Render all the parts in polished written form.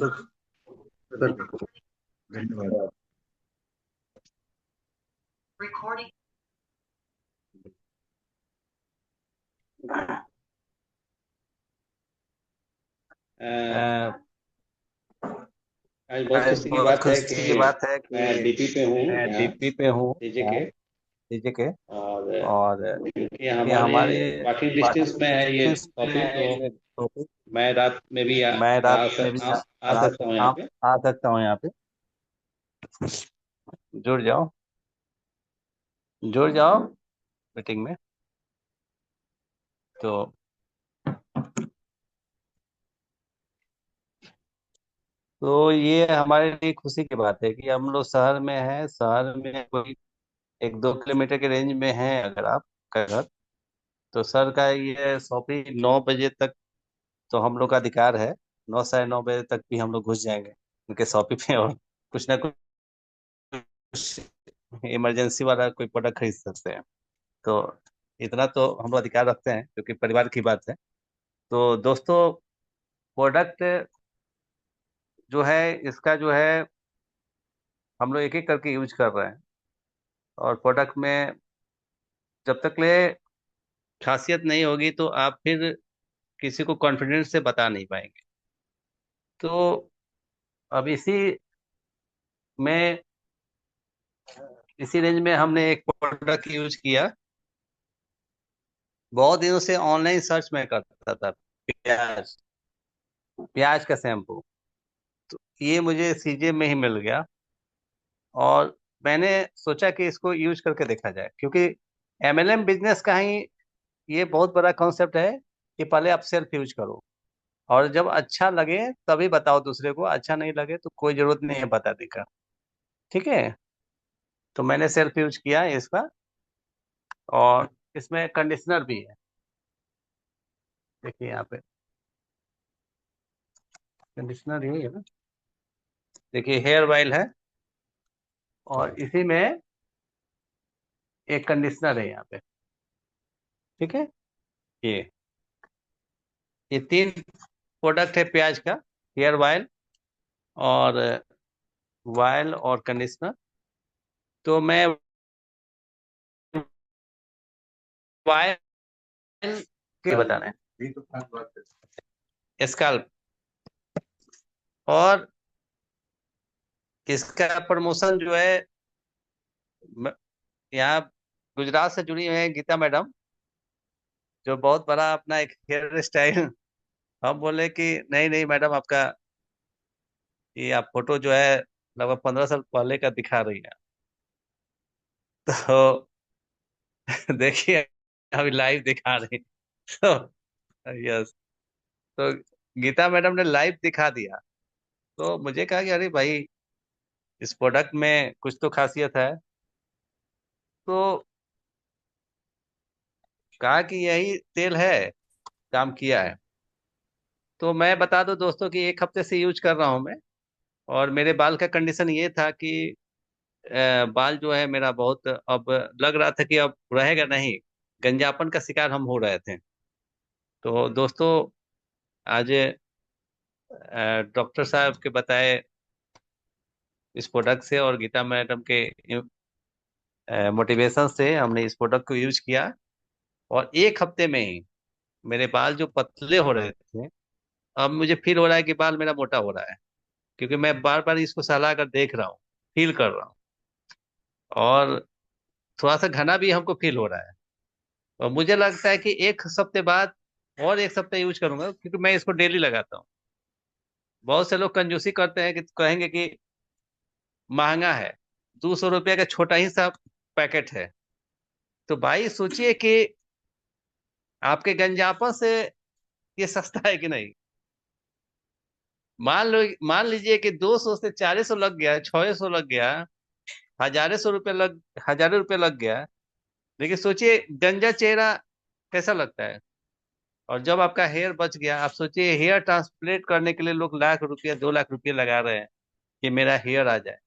धन्यवाद। आज बहुत खुशी की बहुत बात है खुशी की कि बात है मैं कि डीपी पे हूँ मैं यहाँ डीपी पे हूँ डीजे के। डीजे के। और और क्योंकि ये हमारे हमारे वॉकिंग डिस्टेंस में है ये डिस्टेंस में ऑफिस, है तो ये टॉपिक। मैं रात में भी मैं रात में भी आ सकता हूँ यहाँ पे। आ सकता हूँ यहाँ पे। जुड़ जाओ, जुड़ जाओ मीटिंग में। तो ये हमारे लिए खुशी की बात है कि हम लोग शहर में हैं। शहर में कोई 1-2 किलोमीटर के रेंज में है अगर आप का घर, तो सर का ये शॉपिंग 9 बजे तक तो हम लोग का अधिकार है। 9, 9:30 बजे तक भी हम लोग घुस जाएंगे उनके शॉपिंग पे, और कुछ ना कुछ इमरजेंसी वाला कोई प्रोडक्ट खरीद सकते हैं। तो इतना तो हम लोग अधिकार रखते हैं क्योंकि परिवार की बात है। तो दोस्तों, प्रोडक्ट जो है इसका जो है हम लोग एक एक करके यूज कर रहे हैं। और प्रोडक्ट में जब तक ले खासियत नहीं होगी तो आप फिर किसी को कॉन्फिडेंस से बता नहीं पाएंगे। तो अब में इसी रेंज में हमने एक प्रोडक्ट यूज किया। बहुत दिनों से ऑनलाइन सर्च में करता था, प्याज प्याज का शैम्पू। तो ये मुझे सीजे में ही मिल गया, और मैंने सोचा कि इसको यूज करके देखा जाए, क्योंकि एमएलएम बिजनेस का ही ये बहुत बड़ा कॉन्सेप्ट है कि पहले आप सेल्फ यूज करो, और जब अच्छा लगे तभी बताओ दूसरे को, अच्छा नहीं लगे तो कोई जरूरत नहीं है बताने का। ठीक है। तो मैंने सेल्फ यूज किया इसका, और इसमें कंडीशनर भी है। देखिए यहाँ पे कंडीशनर यही है ना। देखिए हेयर ऑयल है, और इसी में एक कंडीशनर है यहाँ पे। ठीक है। ये ये तीन प्रोडक्ट है प्याज का: हेयर ऑयल, और ऑयल, और कंडीशनर। तो मैं ऑयल के बता रहे हैं, स्कैल्प। और इसका प्रमोशन जो है, म- यहाँ गुजरात से जुड़ी हुई है गीता मैडम, जो बहुत बड़ा अपना एक हेयर स्टाइल। हम बोले कि नहीं नहीं मैडम, आपका ये आप फोटो जो है लगभग 15 साल पहले का दिखा रही है। तो देखिए, अभी लाइव दिखा रही है। तो यस, तो गीता मैडम ने लाइव दिखा दिया। तो मुझे कहा कि अरे भाई, इस प्रोडक्ट में कुछ तो खासियत है। तो कहा कि यही तेल है, काम किया है। तो मैं बता दूं दोस्तों कि 1 हफ्ते से यूज कर रहा हूं मैं। और मेरे बाल का कंडीशन ये था कि बाल जो है मेरा बहुत, अब लग रहा था कि अब रहेगा नहीं, गंजापन का शिकार हम हो रहे थे। तो दोस्तों, आज डॉक्टर साहब के बताए इस प्रोडक्ट से और गीता मैडम के मोटिवेशन से हमने इस प्रोडक्ट को यूज किया। और 1 हफ्ते में ही मेरे बाल जो पतले हो रहे थे, अब मुझे फील हो रहा है कि बाल मेरा मोटा हो रहा है, क्योंकि मैं बार बार इसको सलाह कर देख रहा हूँ, फील कर रहा हूँ। और थोड़ा सा घना भी हमको फील हो रहा है। और मुझे लगता है कि 1 हफ्ते बाद और 1 सप्ताह यूज करूंगा, क्योंकि मैं इसको डेली लगाता हूँ। बहुत से लोग कंजूसी करते हैं कि कहेंगे कि महंगा है, 200 रुपये का छोटा ही सा पैकेट है। तो भाई सोचिए कि आपके गंजापन से ये सस्ता है कि नहीं। मान लीजिए कि 200 से 400 लग गया, 600 लग गया, हजारों रुपये लग गया। लेकिन सोचिए गंजा चेहरा कैसा लगता है। और जब आपका हेयर बच गया, आप सोचिए हेयर ट्रांसप्लांट करने के लिए लोग लाख रुपया, 2 लाख रुपया लगा रहे हैं कि मेरा हेयर आ जाए,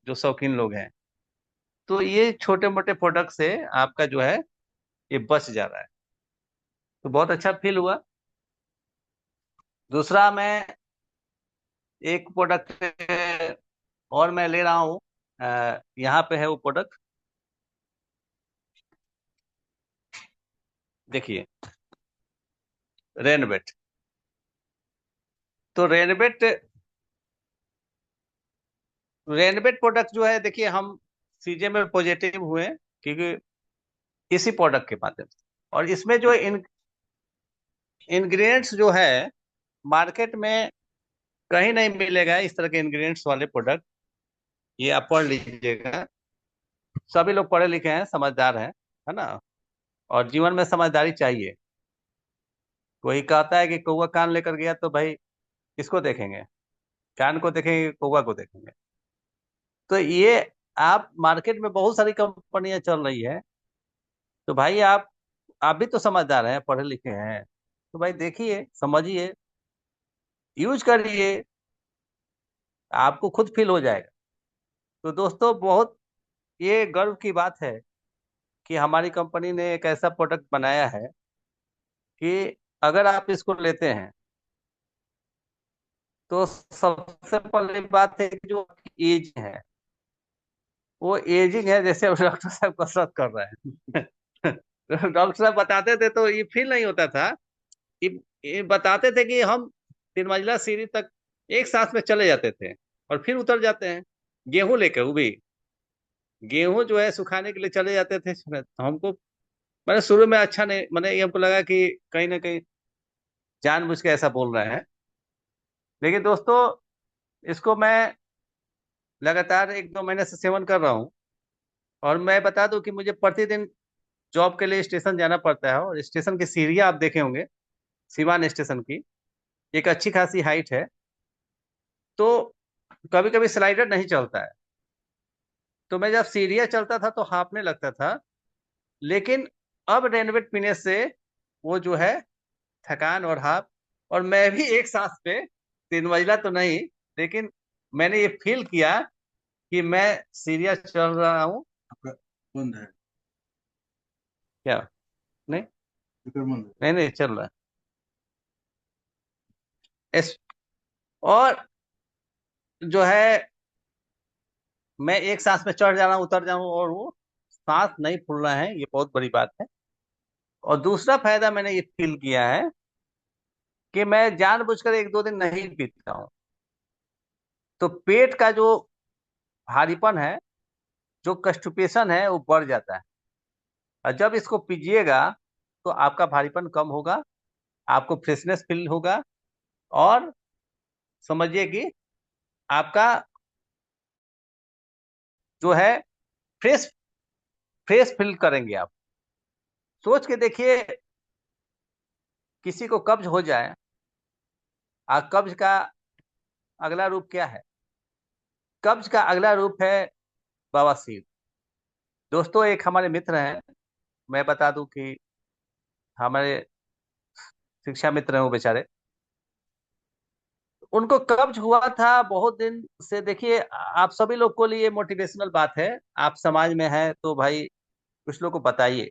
जो शौकीन लोग हैं। तो ये छोटे मोटे प्रोडक्ट से आपका जो है ये बच जा रहा है। तो बहुत अच्छा फील हुआ। दूसरा, मैं एक प्रोडक्ट और मैं ले रहा हूँ। यहाँ पे है वो प्रोडक्ट, देखिए, रेनवेट। तो रेनवेट रेनवेट प्रोडक्ट जो है, देखिए, हम सीजे में पॉजिटिव हुए क्योंकि इसी प्रोडक्ट के माध्यम से। और इसमें जो इंग्रेडिएंट्स जो है, मार्केट में कहीं नहीं मिलेगा इस तरह के इंग्रेडिएंट्स वाले प्रोडक्ट। ये आप पढ़ लीजिएगा। सभी लोग पढ़े लिखे हैं, समझदार हैं, है ना। और जीवन में समझदारी चाहिए। कोई कहता है कि कौवा कान लेकर गया, तो भाई किसको देखेंगे? कान को देखेंगे, कौवा को देखेंगे? तो ये, आप मार्केट में बहुत सारी कंपनियां चल रही है, तो भाई आप भी तो समझदार हैं, पढ़े लिखे हैं, तो भाई देखिए, समझिए, यूज करिए, आपको खुद फील हो जाएगा। तो दोस्तों, बहुत ये गर्व की बात है कि हमारी कंपनी ने एक ऐसा प्रोडक्ट बनाया है कि अगर आप इसको लेते हैं, तो सबसे पहली बात है कि जो एज है, वो एजिंग है, जैसे अब डॉक्टर साहब कसरत कर रहे हैं। डॉक्टर साहब बताते थे तो ये फील नहीं होता था। ये, ये बताते थे कि हम 3 मंजिला सीढ़ी तक एक सांस में चले जाते थे और फिर उतर जाते हैं, गेहूं लेकर, वो भी गेहूं जो है सुखाने के लिए चले जाते थे। तो हमको, मैंने शुरू में अच्छा नहीं, मैंने ये हमको लगा कि कहीं ना कहीं जानबूझ के ऐसा बोल रहे हैं। लेकिन दोस्तों, इसको मैं लगातार 1-2 महीने से सेवन कर रहा हूँ। और मैं बता दूं कि मुझे प्रतिदिन जॉब के लिए स्टेशन जाना पड़ता है, और स्टेशन की सीढ़ियाँ आप देखे होंगे, सिवान स्टेशन की एक अच्छी खासी हाइट है। तो कभी कभी स्लाइडर नहीं चलता है, तो मैं जब सीढ़ियाँ चलता था तो हाँफने लगता था। लेकिन अब रेनवेट पीने से वो जो है, थकान और हाँफ, और मैं भी एक सांस पे 3 मंजिला तो नहीं, लेकिन मैंने ये फील किया कि मैं सीढ़ियाँ चल रहा हूँ। आपका बंद है? क्या? नहीं, फिक्रमंद है। नहीं, नहीं चल रहा है और जो है, मैं एक सांस में चढ़ जा रहा हूँ, उतर जा रहा हूँ, और वो सांस नहीं फूल रहा है, ये बहुत बड़ी बात है। और दूसरा फायदा मैंने ये फील किया है कि मैं जानबूझकर 1-2 दिन नहीं पीता हूँ, तो पेट का जो भारीपन है, जो कंस्टिपेशन है, वो बढ़ जाता है। और जब इसको पीजिएगा, तो आपका भारीपन कम होगा, आपको फ्रेशनेस फील होगा, और समझिए कि आपका जो है, फ्रेश फ्रेश फील करेंगे आप। सोच के देखिए, किसी को कब्ज हो जाए, कब्ज का अगला रूप क्या है? कब्ज का अगला रूप है बवासीर। दोस्तों, एक हमारे मित्र हैं, मैं बता दूं कि हमारे शिक्षा मित्र हैं वो बेचारे, उनको कब्ज हुआ था बहुत दिन से। देखिए, आप सभी लोग को लिए मोटिवेशनल बात है, आप समाज में हैं तो भाई कुछ लोग को बताइए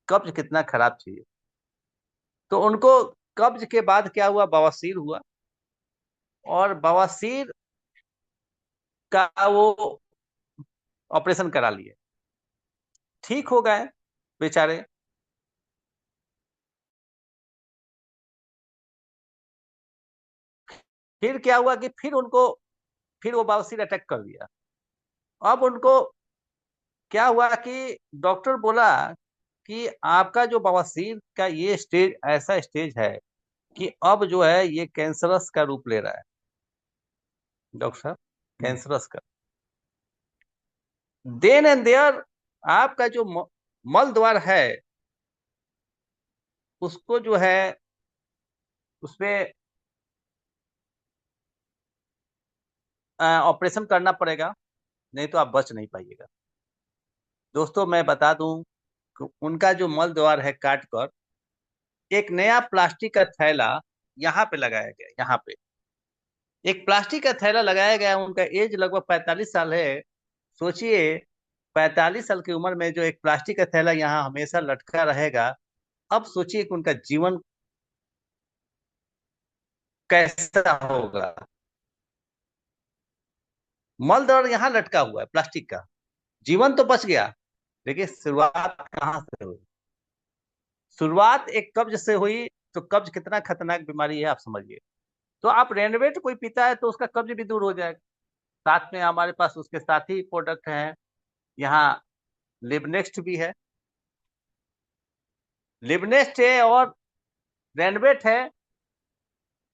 कब्ज कितना खराब चीज है। तो उनको कब्ज के बाद क्या हुआ, बवासीर हुआ। और बवासीर का वो ऑपरेशन करा लिए, ठीक हो गए बेचारे। फिर क्या हुआ कि फिर वो बवासीर अटैक कर दिया। अब उनको क्या हुआ कि डॉक्टर बोला कि आपका जो बवासीर का ये स्टेज, ऐसा स्टेज है कि अब जो है ये कैंसरस का रूप ले रहा है। डॉक्टर साहब, कैंसरस का। देन एंड देयर, आपका जो मल द्वार है, उसको जो है, उसमें ऑपरेशन करना पड़ेगा, नहीं तो आप बच नहीं पाइएगा। दोस्तों, मैं बता दूं कि उनका जो मल द्वार है काट कर एक नया प्लास्टिक का थैला यहाँ पे लगाया गया, यहाँ पे एक प्लास्टिक का थैला लगाया गया। उनका एज लगभग 45 साल है। सोचिए, 45 साल की उम्र में जो एक प्लास्टिक का थैला यहाँ हमेशा लटका रहेगा, अब सोचिए कि उनका जीवन कैसा होगा। मल दर यहाँ लटका हुआ है प्लास्टिक का, जीवन तो बच गया, देखिए शुरुआत कहाँ से हुई। शुरुआत एक कब्ज से हुई, तो कब्ज कितना खतरनाक बीमारी है आप समझिए। तो आप रेनोवेट कोई पीता है तो उसका कब्ज भी दूर हो जाएगा। साथ में हमारे पास उसके साथ ही प्रोडक्ट हैं, यहाँ लिवनेक्स्ट भी है, लिवनेस्ट है और रेनोवेट है।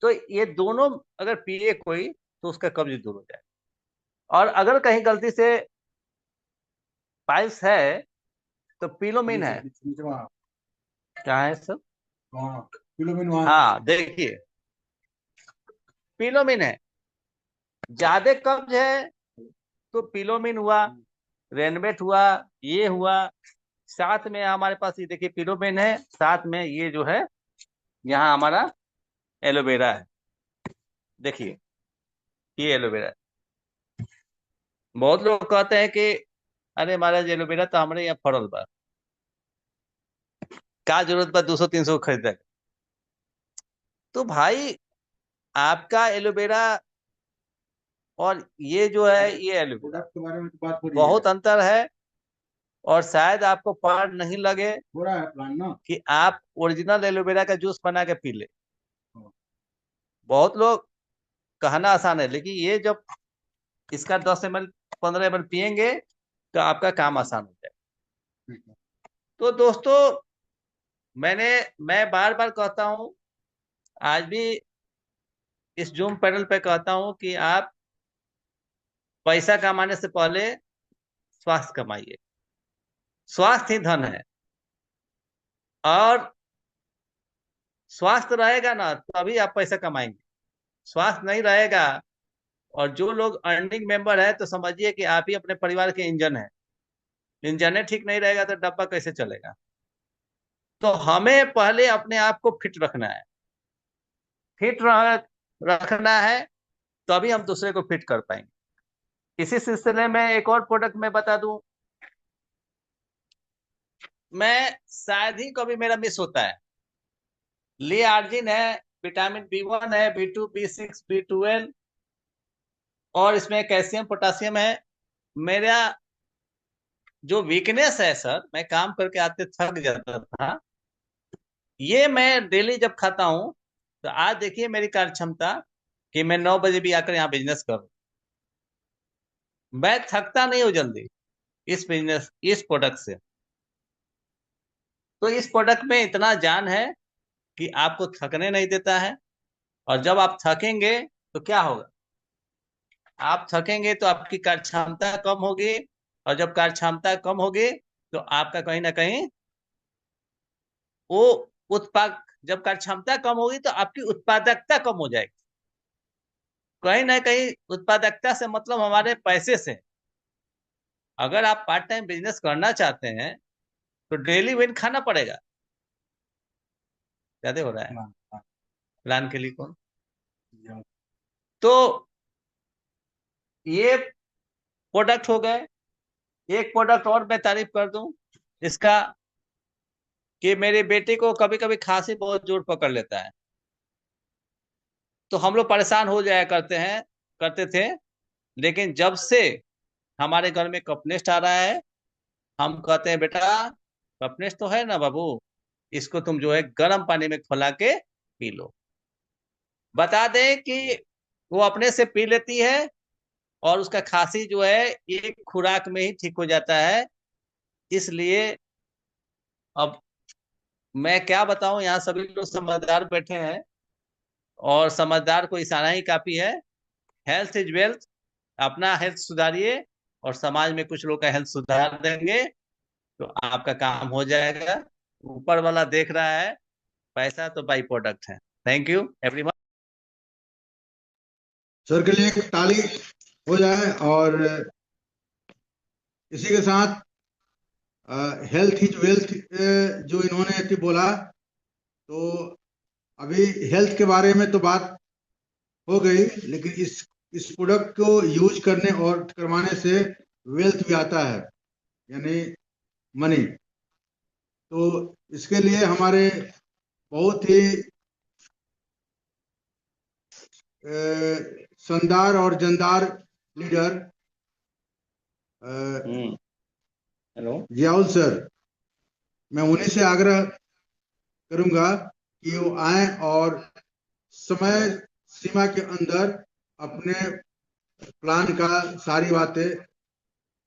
तो ये दोनों अगर पिए कोई तो उसका कब्ज दूर हो जाएगा। और अगर कहीं गलती से पाइल्स है तो पिलोमिन है। नीचे वहाँ क्या है सब? वहाँ किलोमीन वहाँ हाँ देखिए, पिलोमिन है, ज्यादा कब्ज है तो पिलोमिन हुआ, रेनवेट हुआ, ये हुआ। साथ में हमारे पास ये देखिए पिलोमिन है, साथ में ये जो है यहाँ हमारा एलोवेरा है। देखिए ये एलोवेरा है। बहुत लोग कहते हैं कि अरे महाराज एलोवेरा तो हमारे यहाँ फरल बा, का जरूरत बा 200-300 खरीदे। तो भाई आपका एलोवेरा और ये जो है ये एलोवेरा प्रोडक्ट के बारे में तो बात हो रही बहुत है, अंतर है। और शायद आपको पार नहीं लगे हो रहा है प्लान ना। कि आप ओरिजिनल एलोवेरा का जूस बना के पी ले। बहुत लोग कहना आसान है, लेकिन ये जब इसका 10 ml 15 ml पियेंगे तो आपका काम आसान हो जाएगा। ठीक है। तो दोस्तों मैं बार बार कहता हूं, आज भी इस जूम पैनल पे कहता हूं कि आप पैसा कमाने से पहले स्वास्थ्य कमाइए। स्वास्थ्य ही धन है, और स्वास्थ्य रहेगा ना तभी आप पैसा कमाएंगे। स्वास्थ्य नहीं रहेगा, और जो लोग अर्निंग मेंबर है तो समझिए कि आप ही अपने परिवार के इंजन है। इंजन ठीक नहीं रहेगा तो डब्बा कैसे चलेगा। तो हमें पहले अपने आप को फिट रखना है, फिट रखना है, तभी हम दूसरे को फिट कर पाएंगे। इसी सिलसिले में एक और प्रोडक्ट मैं बता दूं, मैं शायद ही कभी मेरा मिस होता है। लिआर्जिन है, विटामिन B1 है, B2 B6 B12, और इसमें कैल्शियम पोटासियम है। मेरा जो वीकनेस है सर, मैं काम करके आते थक जाता था, ये मैं डेली जब खाता हूं तो आज देखिए मेरी कार्य क्षमता कि मैं 9 बजे भी आकर यहाँ बिजनेस करूं। मैं थकता नहीं हूं जल्दी इस बिजनेस, इस प्रोडक्ट से। तो इस प्रोडक्ट में इतना जान है कि आपको थकने नहीं देता है। और जब आप थकेंगे तो क्या होगा, आप थकेंगे तो आपकी कार्य क्षमता कम होगी, और जब कार्य क्षमता कम होगी तो आपका कहीं ना कहीं वो उत्पाद, जब कार्य क्षमता कम होगी तो आपकी उत्पादकता कम हो जाएगी। कहीं ना कहीं उत्पादकता से मतलब हमारे पैसे से। अगर आप पार्ट टाइम बिजनेस करना चाहते हैं तो डेली विन खाना पड़ेगा। ज्यादा हो रहा है प्लान प्लान के लिए कौन। हाँ, तो ये प्रोडक्ट हो गए। एक प्रोडक्ट और मैं तारीफ कर दूं इसका, कि मेरे बेटे को कभी कभी खांसी बहुत जोर पकड़ लेता है, तो हम लोग परेशान हो जाया करते थे। लेकिन जब से हमारे घर में कपनेस्ट आ रहा है, हम कहते हैं बेटा कपनेस्ट तो है ना बाबू, इसको तुम जो है गर्म पानी में खौला के पी लो। बता दें कि वो अपने से पी लेती है, और उसका खांसी जो है एक खुराक में ही ठीक हो जाता है। इसलिए अब मैं क्या बताऊं, यहाँ सभी लोग समझदार बैठे हैं, और समझदार को इशारा ही काफी है। Health is wealth. अपना हेल्थ सुधारिए, और समाज में कुछ लोग का हेल्थ सुधार देंगे तो आपका काम हो जाएगा। ऊपर वाला देख रहा है, पैसा तो बाई प्रोडक्ट है। Thank you everyone. सर के लिए एक ताली हो जाए। और इसी के साथ हेल्थ इज वेल्थ जो इन्होंने अति बोला, तो अभी हेल्थ के बारे में तो बात हो गई, लेकिन इस प्रोडक्ट को यूज करने और करवाने से वेल्थ भी आता है, यानी मनी। तो इसके लिए हमारे बहुत ही शानदार और जानदार लीडर हेलो। जियाउल सर, मैं उन्हीं से आग्रह करूंगा कि वो आए और समय सीमा के अंदर अपने प्लान का सारी बातें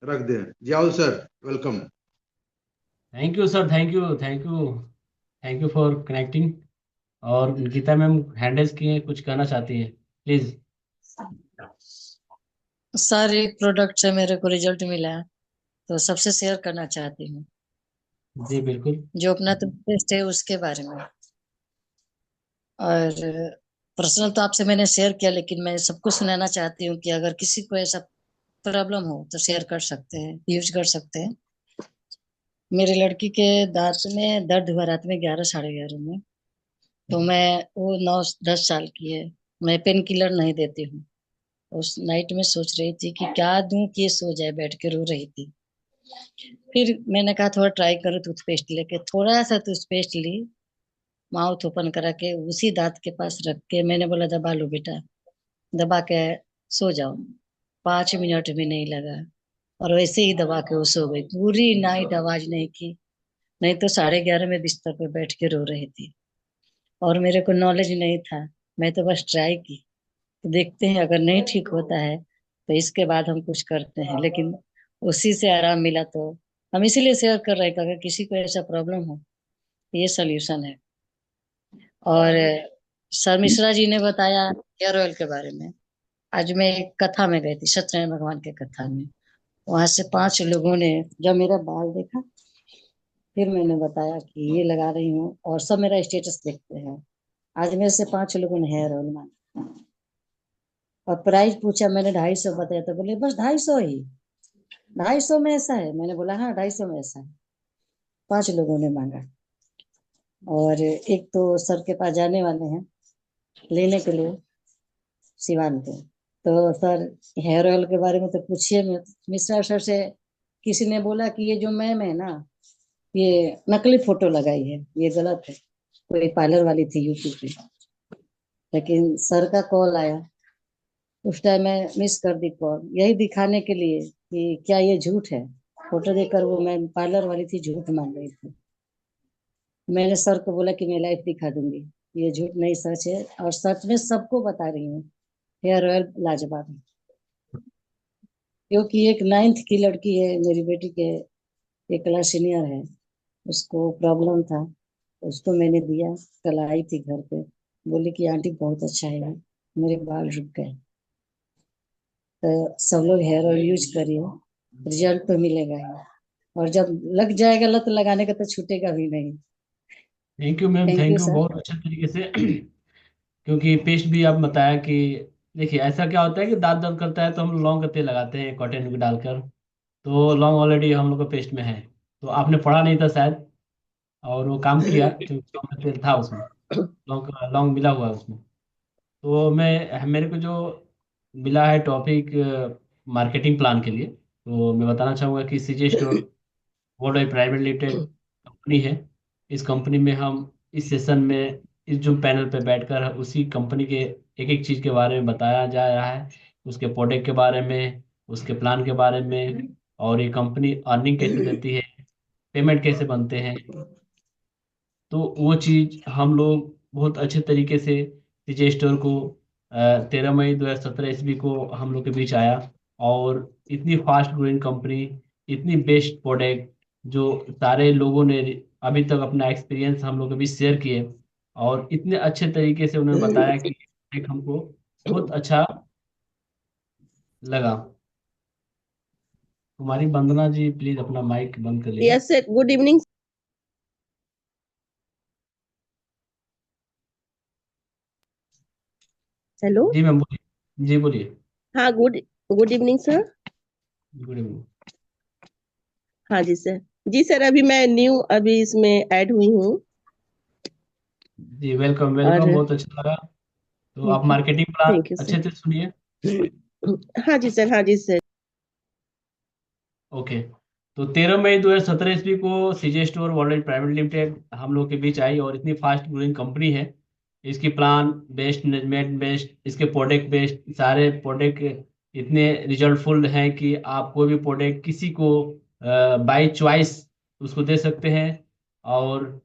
रख दें। Ziaul sir, welcome. Thank you sir, thank you, thank you, thank you for connecting. और गीता मैम हैंडल्स किए, कुछ कहना चाहती हैं प्लीज। सर, एक प्रोडक्ट से मेरे को रिजल्ट मिला है, तो सबसे शेयर करना चाहती हूँ। जी बिल्कुल। जो अपना तो टेस्ट है उसके बारे में। और पर्सनल तो आपसे मैंने शेयर किया, लेकिन मैं सबको सुनाना चाहती हूँ कि अगर किसी को ऐसा प्रॉब्लम हो तो शेयर कर सकते हैं, यूज कर सकते हैं। मेरे लड़की के दांत में दर्द हुआ रात में 11 साढ़े 11 में। तो मैं, वो 9-10 साल की है, मैं पेन किलर नहीं देती हूँ। उस नाइट में सोच रही थी कि क्या दूं कि ये सो जाए, बैठ के रो रही थी। फिर मैंने कहा थोड़ा ट्राई करो टूथपेस्ट लेके, थोड़ा सा टूथपेस्ट ली, माउथ ओपन करा के उसी दांत के पास रख के मैंने बोला दबा लो बेटा, दबा के सो जाओ। 5 मिनट भी नहीं लगा और वैसे ही दबा के वो सो गई। पूरी नाइट आवाज नहीं की, नहीं तो 11:30 में बिस्तर पे बैठ के रो रही थी। और मेरे को नॉलेज नहीं था, मैं तो बस ट्राई की। तो देखते हैं अगर नहीं ठीक होता है तो इसके बाद हम कुछ करते हैं, लेकिन उसी से आराम मिला। तो हम इसीलिए शेयर कर रहे हैं कि अगर किसी को ऐसा प्रॉब्लम हो तो ये सोल्यूशन है। और सर मिश्रा जी ने बताया हेयर ऑयल के बारे में। आज मैं एक कथा में गई थी, सत्यनारायण भगवान के कथा में। वहां से 5 लोगों ने जब मेरा बाल देखा, फिर मैंने बताया कि ये लगा रही हूँ, और सब मेरा स्टेटस देखते हैं। आज मेरे से 5 लोगों ने हेयर ऑयल मांगा और प्राइस पूछा, मैंने 250 बताया तो बोले बस 250 ही, 250 में ऐसा है? मैंने बोला हाँ 250 में ऐसा है। 5 लोगों ने मांगा। और एक तो सर के पास जाने वाले हैं लेने के लिए, सिवान पे। तो सर हेयर ऑयल के बारे में तो पूछिए मत। मिश्रा सर से किसी ने बोला कि ये जो मैम है ना, ये नकली फोटो लगाई है, ये गलत है। कोई पार्लर वाली थी यूट्यूब पे, लेकिन सर का कॉल आया। उस टाइम मैं मिस कर दी कॉल, यही दिखाने के लिए कि क्या ये झूठ है। फोटो देखकर वो मैम पार्लर वाली थी, झूठ मान रही थी। मैंने सर को बोला कि मैं लाइव दिखा दूंगी, ये झूठ नहीं सच है, और सच में सबको बता रही हूँ हेयर ऑयल लाजवाब है। क्योंकि एक 9th की लड़की है मेरी बेटी के, एक क्लास सीनियर है, उसको प्रॉब्लम था, उसको मैंने दिया। कल आई थी घर पे, बोली कि आंटी बहुत अच्छा है, मेरे बाल रुक गए। तो सब लोग हेयर ऑयल यूज करिए, रिजल्ट तो मिलेगा ही। और जब लग जाएगा लत लगाने का तो छूटेगा भी नहीं। Thank you ma'am, thank you thank you, sir. बहुत अच्छे तरीके से। क्योंकि पेस्ट भी आप बताया कि देखिए ऐसा क्या होता है कि दांत दर्द करता है तो हम लौंग का तेल लगाते हैं कॉटन में डालकर। तो लौंग ऑलरेडी हम लोग का पेस्ट में है, तो आपने पढ़ा नहीं था शायद, और वो काम किया क्योंकि लौंग का तेल था उसमें, लौंग मिला हुआ है उसमें। तो मैं, मेरे को जो मिला है टॉपिक मार्केटिंग प्लान के लिए, तो मैं बताना चाहूँगा कि CJ store world wide private limited company है। इस कंपनी में हम इस सेशन में, इस जूम पैनल पे बैठकर उसी कंपनी के एक एक चीज़ के बारे में बताया जा रहा है, उसके प्रोडक्ट के बारे में, उसके प्लान के बारे में, और ये कंपनी अर्निंग कैसे देती है, पेमेंट कैसे बनते हैं। तो वो चीज़ हम लोग बहुत अच्छे तरीके से सीजे स्टोर को 13 मई 2017 ईस्वी को हम लोग के बीच आया। और इतनी फास्ट ग्रोइंग कंपनी, इतनी बेस्ट प्रोडक्ट, जो सारे लोगों ने अभी तक अपना एक्सपीरियंस हम लोग के बीच शेयर किए, और इतने अच्छे तरीके से उन्होंने बताया कि एक हमको बहुत अच्छा लगा। कुमारी वंदना जी प्लीज अपना माइक बंद कर लीजिए। Yes sir, good evening. Hello. जी मैम बोलिए, जी बोलिए। हाँ, good good evening sir. Good evening. हाँ जी सर। जी सर, अभी मैं न्यू अभी इसमें ऐड हुई हूँ। जी वेलकम और वेलकम, बहुत अच्छा लगा। तो आप मार्केटिंग प्लान थैंक यू अच्छे से सुनिए। सर। हाँ जी सर, हाँ जी सर। ओके। तो 13 मई 2017 ईस्वी को सीजे स्टोर वर्ल्ड प्राइवेट लिमिटेड हम लोग के बीच आई, और इतनी फास्ट ग्रोइंग कंपनी है। इसकी प्लान बेस्ट, मैनेजमेंट बेस्ट, इसके प्रोडक्ट बेस्ट, सारे प्रोडक्ट इतने रिजल्टफुल हैं कि आप कोई भी प्रोडक्ट किसी को बाय चॉइस उसको दे सकते हैं। और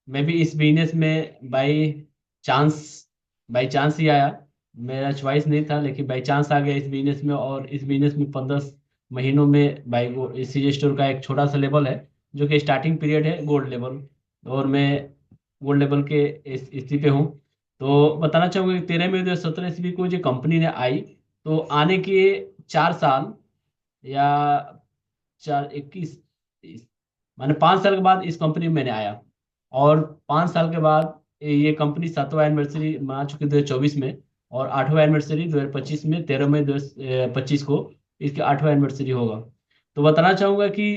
मैं भी इस बिजनेस में चांस बाई चांस ही आया। मेरा चॉइस नहीं था, लेकिन बाई चांस आ गया इस बिजनेस में। और इस बिजनेस में 15 महीनों में बाई वो इसी स्टोर का एक छोटा सा लेवल है जो कि स्टार्टिंग पीरियड है गोल्ड लेवल, और मैं गोल्ड लेवल के इस स्थिति पे हूँ। तो बताना चाहूँगा कि 13 मई 2017 ईस्वी को जो कंपनी ने आई, तो आने के 4 साल या 21 मैंने 5 साल के बाद इस कंपनी में मैंने आया। और 5 साल के बाद ये कंपनी 7वां एनिवर्सरी मना चुकी 2024 में, और 8वां एनिवर्सरी 2025 में 13 मई 2025 को इसकी 8वां एनिवर्सरी होगा। तो बताना चाहूंगा कि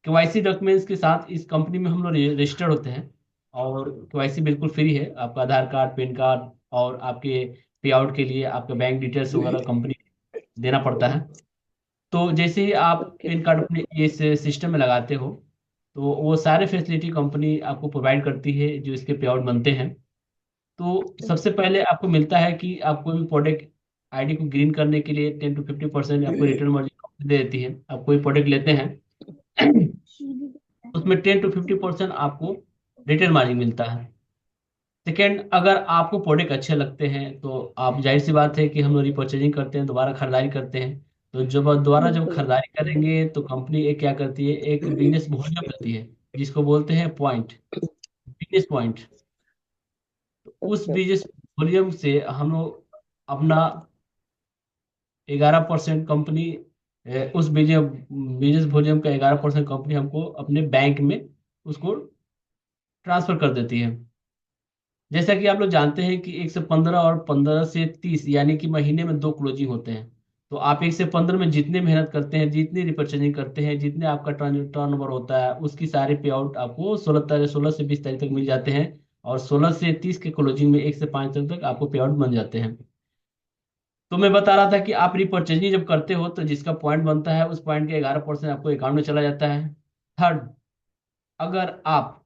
केवाईसी डॉक्यूमेंट्स के साथ इस कंपनी में हम लोग रजिस्टर्ड होते हैं। और केवाईसी बिल्कुल फ्री है, आपका आधार कार्ड, पैन कार्ड, और आपके पे आउट के लिए आपका बैंक डिटेल्स वगैरह कंपनी देना पड़ता है। तो जैसे ही आप ओके। पैन कार्ड अपने इस सिस्टम में लगाते हो, तो वो सारे फैसिलिटी कंपनी आपको प्रोवाइड करती है जो इसके पे आउट बनते हैं। तो सबसे पहले आपको मिलता है कि आप कोई भी प्रोडक्ट आईडी को ग्रीन करने के लिए 10 to 50% आपको रिटर्न मार्जिन कंपनी दे देती है। आप कोई प्रोडक्ट लेते हैं उसमें 10 to 50% आपको रिटर्न मार्जिन मिलता है। सेकेंड, अगर आपको प्रोडक्ट अच्छे लगते हैं तो आप, जाहिर सी बात है कि हम लोग रिपर्चेजिंग करते हैं, दोबारा खरीदारी करते हैं। तो जब बिल्कुल। खरीदारी करेंगे तो कंपनी एक क्या करती है, एक बिजनेस वॉल्यूम देती है जिसको बोलते हैं पॉइंट, बिजनेस पॉइंट। उस अच्छा। बिजनेस वॉल्यूम से हम लोग अपना 11% कंपनी, उस बिजनेस बिजनेस वॉल्यूम का 11% कंपनी हमको अपने बैंक में उसको ट्रांसफर कर देती है। जैसा कि आप लोग जानते हैं कि 1 से 15 और 15 से 30 यानी कि महीने में 2 क्लोजिंग होते हैं। तो आप 1 से 15 में जितने मेहनत करते हैं, जितनी रिपर्चेजिंग करते हैं, जितने आपका टर्न ओवर होता है, उसकी सारी पे आउट आपको 16 से 20 तारीख तक मिल जाते हैं। और 16 से 30 के क्लोजिंग में 1 से 5 तक आपको पे आउट बन जाते हैं। तो मैं बता रहा था कि आप रिपर्चेजिंग जब करते हो तो जिसका पॉइंट बनता है उस पॉइंट के 11% आपको अकाउंट में चला जाता है। थर्ड, अगर आप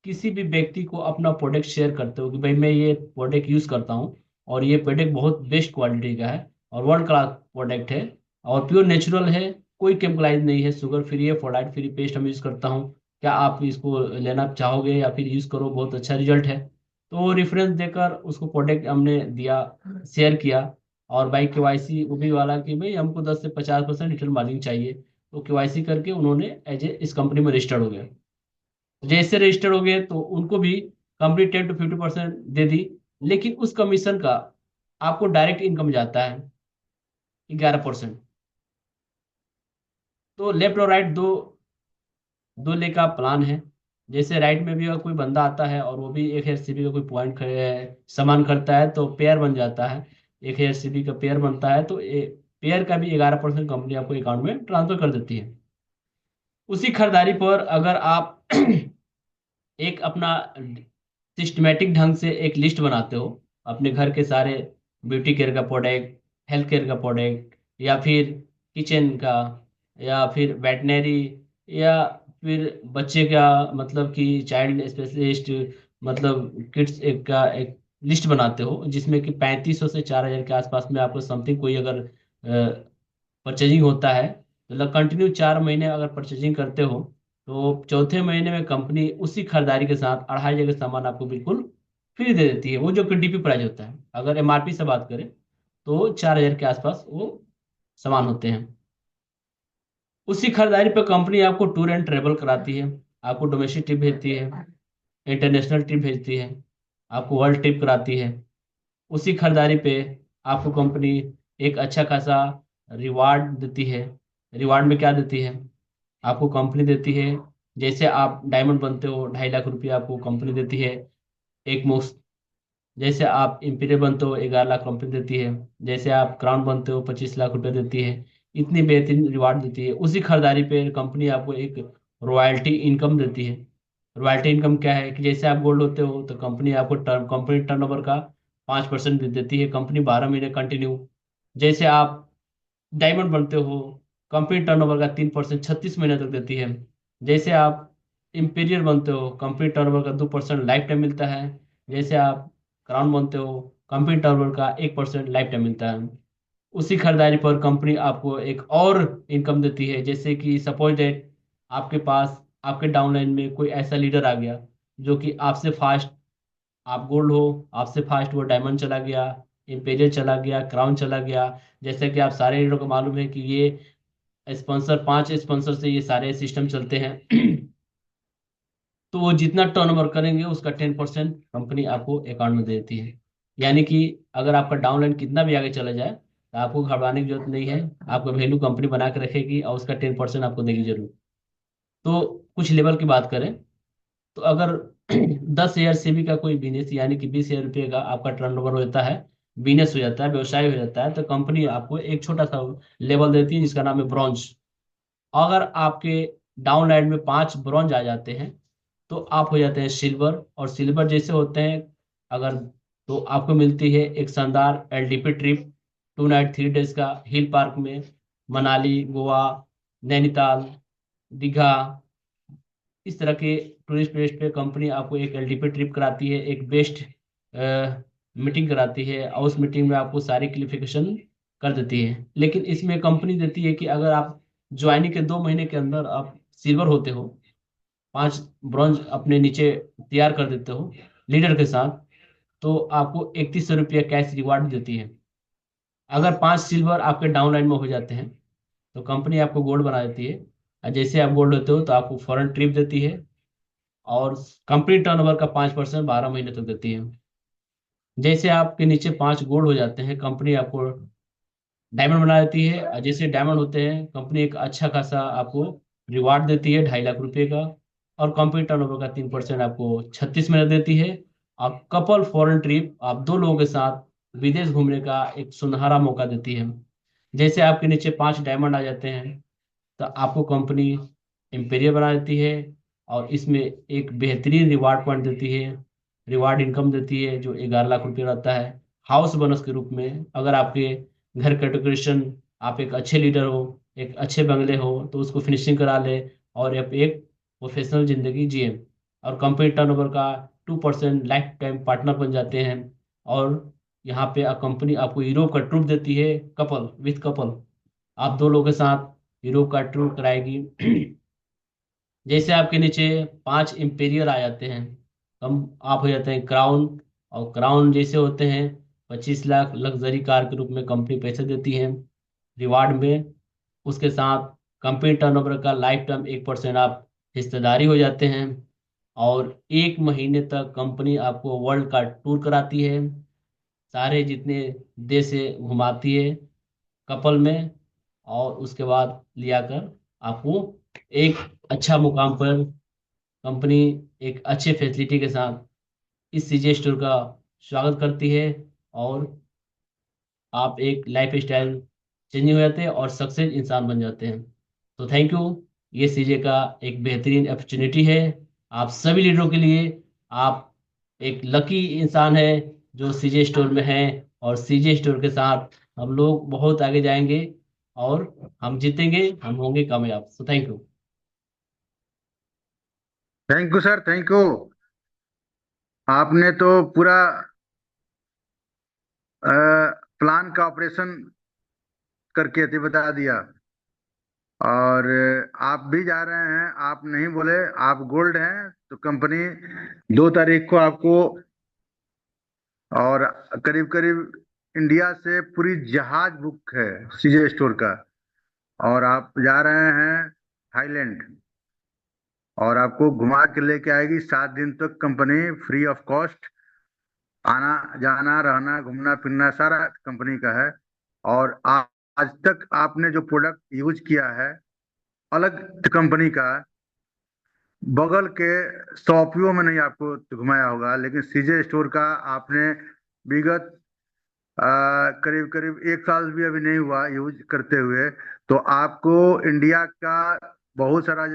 किसी भी व्यक्ति को अपना प्रोडक्ट शेयर करते हो कि भाई मैं ये प्रोडक्ट यूज करता हूँ और ये प्रोडक्ट बहुत बेस्ट क्वालिटी का है और वर्ल्ड क्लास प्रोडक्ट है और प्योर नेचुरल है, कोई केमिकलाइज नहीं है, शुगर फ्री है, फ्लोराइड फ्री पेस्ट हम यूज करता हूँ, क्या आप इसको लेना चाहोगे या फिर यूज करो, बहुत अच्छा रिजल्ट है। तो रेफरेंस देकर उसको प्रोडक्ट हमने दिया, शेयर किया। और भाई केवाईसी वो भी वाला कि भाई हमको 10 से 50% रिटर्न मार्जिन चाहिए। तो केवाईसी करके उन्होंने एज ए इस कंपनी में रजिस्टर्ड हो गए। जैसे रजिस्टर हो गए तो उनको भी कंपनी 10 to 50% दे दी। लेकिन उस कमीशन का आपको डायरेक्ट इनकम जाता है 11%। तो लेफ्ट और राइट दो दो ले का प्लान है। जैसे राइट में भी अगर कोई बंदा आता है और वो भी एक हेयर सीबी का कोई पॉइंट सामान खरीदता है तो पेयर बन जाता है, एक हेयर सीबी का पेयर बनता है, तो पेयर का भी 11% कंपनी आपको अकाउंट में ट्रांसफर कर देती है। उसी खरीदारी पर अगर आप एक अपना सिस्टमेटिक ढंग से एक लिस्ट बनाते हो अपने घर के सारे ब्यूटी केयर का प्रोडक्ट, हेल्थ केयर का प्रोडक्ट, या फिर किचन का, या फिर वेटनरी, या फिर बच्चे का, मतलब कि चाइल्ड स्पेशलिस्ट, मतलब किड्स एक का एक लिस्ट बनाते हो जिसमें कि 3500 से 4000 के आसपास में आपको समथिंग कोई अगर परचेजिंग होता है, मतलब कंटिन्यू 4 महीने अगर परचेजिंग करते हो, तो चौथे महीने में कंपनी उसी खरीदारी के साथ 2500 का सामान आपको बिल्कुल फ्री दे देती है। वो जो डीपी प्राइस होता है, अगर एमआरपी से बात करें तो 4000 के आसपास वो सामान होते हैं। उसी खरीदारी पर कंपनी आपको टूर एंड ट्रेवल कराती है, आपको डोमेस्टिक ट्रिप भेजती है, इंटरनेशनल ट्रिप भेजती है, आपको वर्ल्ड ट्रिप कराती है। उसी खरीदारी पे आपको कंपनी एक अच्छा खासा रिवार्ड देती है। रिवार्ड में क्या देती है, आपको कंपनी देती है, जैसे आप डायमंड बनते हो 2.5 लाख रुपये आपको कंपनी देती है एक मुश्त। जैसे आप इंपीरियल बनते हो 11 लाख कंपनी देती है। जैसे आप क्राउन बनते हो 25 लाख रुपए देती है। इतनी बेहतरीन रिवार्ड देती है। उसी खरीदारी पे कंपनी आपको एक रॉयल्टी इनकम देती है। रॉयल्टी इनकम क्या है कि जैसे आप गोल्ड होते हो तो कंपनी आपको कंपनी टर्नओवर का 5% दे देती है कंपनी 12 महीने कंटिन्यू। जैसे आप डायमंड बनते हो, कंपनी टर्नओवर का 3% 36 महीने तक देती है। जैसे आप इंपीरियल बनते हो, कंपनी टर्नओवर का 2% लाइफ टाइम मिलता है। जैसे आप क्राउन बनते हो, कंपनी टर्नओवर का 1% लाइफ टाइम मिलता है। उसी खरीदारी पर कंपनी आपको एक और इनकम देती है। जैसे कि सपोज दैट आपके पास आपके डाउनलाइन में कोई ऐसा लीडर आ गया जो कि आपसे फास्ट, आप गोल्ड हो, आपसे फास्ट वो डायमंड चला गया, इंपेरियल चला गया, क्राउन चला गया। जैसे कि आप सारे लीडरों को मालूम है कि ये स्पॉन्सर, 5 स्पॉन्सर से ये सारे सिस्टम चलते हैं। तो वो जितना टर्नओवर करेंगे उसका 10% कंपनी आपको अकाउंट में दे देती है। यानी कि अगर आपका डाउनलाइन कितना भी आगे चला जाए तो आपको घबराने की जरूरत नहीं है। आपका वैल्यू कंपनी बना के रखेगी और उसका 10% आपको देगी जरूर। तो कुछ लेवल की बात करें तो अगर 10,000 सेवी का कोई बिजनेस, यानी कि 20,000 रुपये का आपका टर्नओवर हो जाता है, बिजनेस हो जाता है, व्यवसाय हो जाता है, तो कंपनी आपको एक छोटा सा लेवल देती है जिसका नाम है ब्रॉन्ज। अगर आपके डाउनलाइन में 5 ब्रॉन्ज आ जाते हैं तो आप हो जाते हैं सिल्वर। और सिल्वर जैसे होते हैं अगर, तो आपको मिलती है एक शानदार एलडीपी ट्रिप, 2 नाइट 3 डेज का हिल पार्क में, मनाली, गोवा, नैनीताल, दीघा, इस तरह के टूरिस्ट प्लेस पे कंपनी आपको एक एलडीपी ट्रिप कराती है, एक बेस्ट मीटिंग कराती है और उस मीटिंग में आपको सारी क्लिफिकेशन कर देती है। लेकिन इसमें कंपनी देती है कि अगर आप ज्वाइनिंग के 2 महीने के अंदर आप सिल्वर होते हो, 5 ब्रॉन्ज अपने नीचे तैयार कर देते हो लीडर के साथ, तो आपको 3100 रुपया कैश रिवार्ड देती है। अगर 5 सिल्वर आपके डाउनलाइन में हो जाते हैं तो कंपनी आपको गोल्ड बना देती है। और जैसे आप गोल्ड होते हो तो आपको फॉरेन ट्रिप देती है और कंपनी टर्नओवर का 5% 12 महीने तक देती है। जैसे आपके नीचे 5 गोल्ड हो जाते हैं कंपनी आपको डायमंड बना देती है। और जैसे डायमंड होते हैं कंपनी एक अच्छा खासा आपको रिवार्ड देती है 2.5 लाख रुपए का। और कंपनी टर्नओवर का 3% आपको 36 महीने देती है। और कपल फॉरेन ट्रिप आप 2 लोगों के साथ विदेश घूमने का एक सुनहरा मौका देती है। जैसे आपके नीचे 5 डायमंड आ जाते हैं तो आपको कंपनी एम्पेरियर बना देती है और इसमें एक बेहतरीन रिवार्ड पॉइंट देती है, रिवार्ड इनकम देती है जो 11 लाख रुपये रहता है हाउस बोनस के रूप में। अगर आपके घर का डेकोरेशन, आप एक अच्छे लीडर हो, एक अच्छे बंगले हो, तो उसको फिनिशिंग करा ले और आप एक प्रोफेशनल जिंदगी जिए। और कंपनी टर्नओवर का 2% लाइफ टाइम पार्टनर बन जाते हैं। और यहाँ पे कंपनी आपको यूरोप का ट्रिप देती है, कपल विथ कपल, आप 2 लोगों के साथ यूरोप का टूर कराएगी। जैसे आपके नीचे 5 इंपेरियर आ जाते हैं, हम आप हो जाते हैं क्राउन। और क्राउन जैसे होते हैं 25 लाख लग्जरी कार के रूप में कंपनी पैसे देती है रिवार्ड में। उसके साथ कंपनी टर्नओवर का लाइफ टाइम 1% आप हिस्सेदारी हो जाते हैं। और 1 महीने तक कंपनी आपको वर्ल्ड का टूर कराती है, सारे जितने देश है घुमाती है कपल में। और उसके बाद लिया कर आपको एक अच्छा मुकाम पर कंपनी एक अच्छे फैसिलिटी के साथ इस सीजे स्टोर का स्वागत करती है। और आप एक लाइफ स्टाइल चेंजिंग हो जाते हैं और सक्सेस इंसान बन जाते हैं। तो थैंक यू, ये सीजे का एक बेहतरीन अपॉर्चुनिटी है आप सभी लीडरों के लिए। आप एक लकी इंसान है जो सीजे स्टोर में है। और सीजे स्टोर के साथ हम लोग बहुत आगे जाएंगे और हम जीतेंगे, हम होंगे कामयाब। So thank you. Thank you sir, thank you. आपने तो पूरा प्लान का ऑपरेशन करके अति बता दिया। और आप भी जा रहे हैं, आप नहीं बोले, आप गोल्ड हैं तो कंपनी 2 तारीख को आपको, और करीब करीब इंडिया से पूरी जहाज बुक है सीजे स्टोर का, और आप जा रहे हैं थाईलैंड, और आपको घुमा के लेके आएगी 7 दिन तक कंपनी फ्री ऑफ कॉस्ट। आना जाना रहना घूमना फिरना सारा कंपनी का है। और आज तक आपने जो प्रोडक्ट यूज किया है अलग कंपनी का, बगल के शॉपियों में नहीं आपको घुमाया होगा, लेकिन सीजे स्टोर का आपने विगत करीब करीब 1 साल भी अभी नहीं हुआ यूज करते हुए, तो आपको इंडिया का बहुत सारा